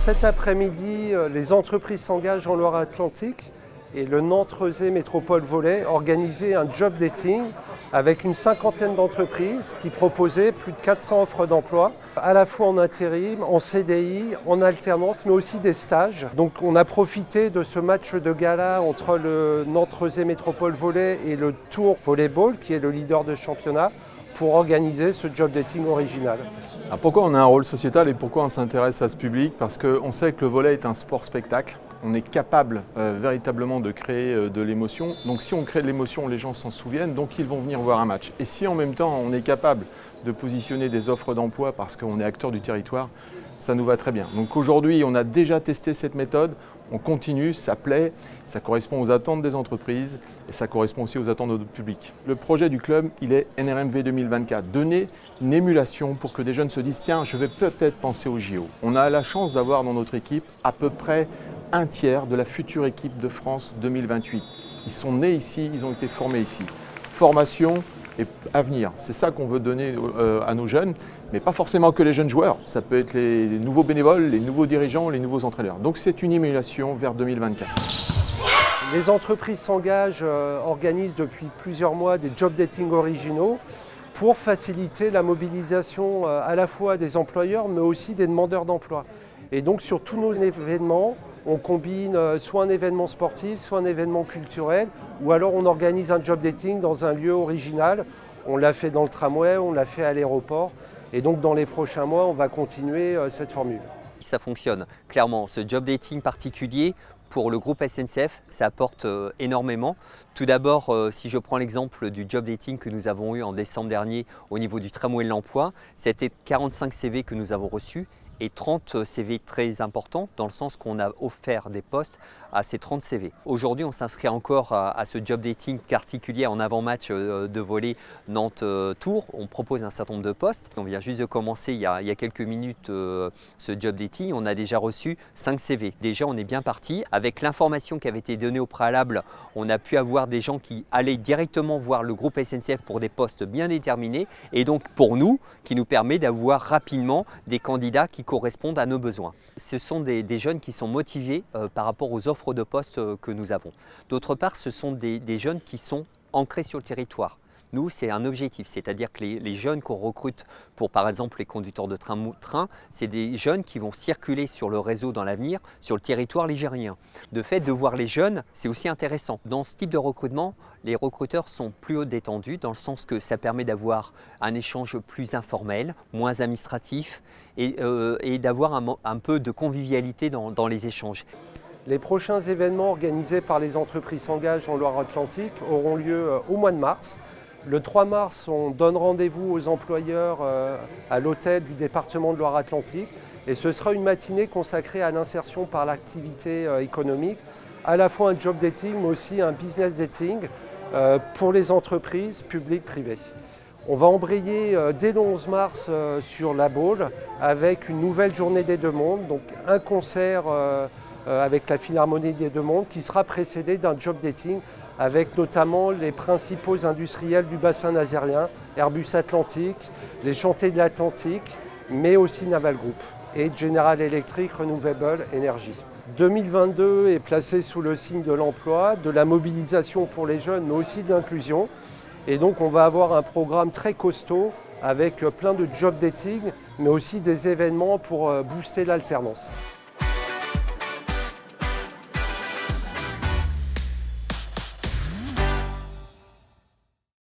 Cet après-midi, les entreprises s'engagent en Loire-Atlantique et le Nantes-Rezé Métropole Volley organisait un job dating avec une cinquantaine d'entreprises qui proposaient plus de 400 offres d'emploi, à la fois en intérim, en CDI, en alternance, mais aussi des stages. Donc on a profité de ce match de gala entre le Nantes-Rezé Métropole Volley et le Tours Volleyball, qui est le leader de championnat, pour organiser ce job dating original. Alors pourquoi on a un rôle sociétal et pourquoi on s'intéresse à ce public? Parce qu'on sait que le volley est un sport spectacle. On est capable véritablement de créer de l'émotion. Donc si on crée de l'émotion, les gens s'en souviennent, donc ils vont venir voir un match. Et si en même temps on est capable de positionner des offres d'emploi parce qu'on est acteur du territoire, ça nous va très bien. Donc aujourd'hui, on a déjà testé cette méthode, on continue, ça plaît, ça correspond aux attentes des entreprises et ça correspond aussi aux attentes de notre public. Le projet du club, il est NRMV 2024, donner une émulation pour que des jeunes se disent « tiens, je vais peut-être penser au JO ». On a la chance d'avoir dans notre équipe à peu près un tiers de la future équipe de France 2028. Ils sont nés ici, ils ont été formés ici. Formation et avenir, c'est ça qu'on veut donner à nos jeunes, mais pas forcément que les jeunes joueurs, ça peut être les nouveaux bénévoles, les nouveaux dirigeants, les nouveaux entraîneurs. Donc c'est une émulation vers 2024. Les entreprises s'engagent, organisent depuis plusieurs mois des job dating originaux pour faciliter la mobilisation à la fois des employeurs mais aussi des demandeurs d'emploi. Et donc sur tous nos événements, on combine soit un événement sportif, soit un événement culturel, ou alors on organise un job dating dans un lieu original. On l'a fait dans le tramway, on l'a fait à l'aéroport. Et donc dans les prochains mois, on va continuer cette formule. Ça fonctionne. Clairement, ce job dating particulier, pour le groupe SNCF, ça apporte énormément. Tout d'abord, si je prends l'exemple du job dating que nous avons eu en décembre dernier au niveau du tramway de l'emploi, c'était 45 CV que nous avons reçus et 30 CV très importants dans le sens qu'on a offert des postes à ces 30 CV. Aujourd'hui, on s'inscrit encore à ce job dating particulier en avant-match de volley Nantes-Tours. On propose un certain nombre de postes. On vient juste de commencer il y a quelques minutes ce job dating. On a déjà reçu 5 CV. Déjà, on est bien parti. Avec l'information qui avait été donnée au préalable, on a pu avoir des gens qui allaient directement voir le groupe SNCF pour des postes bien déterminés et donc pour nous, qui nous permet d'avoir rapidement des candidats qui correspondent à nos besoins. Ce sont des jeunes qui sont motivés par rapport aux offres de postes que nous avons. D'autre part, ce sont des jeunes qui sont ancrés sur le territoire. Nous, c'est un objectif, c'est-à-dire que les jeunes qu'on recrute pour, par exemple, les conducteurs de train, c'est des jeunes qui vont circuler sur le réseau dans l'avenir, sur le territoire ligérien. De fait, de voir les jeunes, c'est aussi intéressant. Dans ce type de recrutement, les recruteurs sont plus détendus dans le sens que ça permet d'avoir un échange plus informel, moins administratif et d'avoir un peu de convivialité dans les échanges. Les prochains événements organisés par les entreprises s'engagent en Loire-Atlantique auront lieu au mois de mars. Le 3 mars, on donne rendez-vous aux employeurs à l'hôtel du département de Loire-Atlantique et ce sera une matinée consacrée à l'insertion par l'activité économique, à la fois un job dating mais aussi un business dating pour les entreprises publiques privées. On va embrayer dès le 11 mars sur la Baule avec une nouvelle journée des Deux Mondes, donc un concert avec la Philharmonie des Deux Mondes qui sera précédé d'un job dating avec notamment les principaux industriels du bassin nazérien, Airbus Atlantique, les Chantiers de l'Atlantique, mais aussi Naval Group et General Electric Renewable Energy. 2022 est placé sous le signe de l'emploi, de la mobilisation pour les jeunes, mais aussi de l'inclusion. Et donc on va avoir un programme très costaud avec plein de job dating, mais aussi des événements pour booster l'alternance.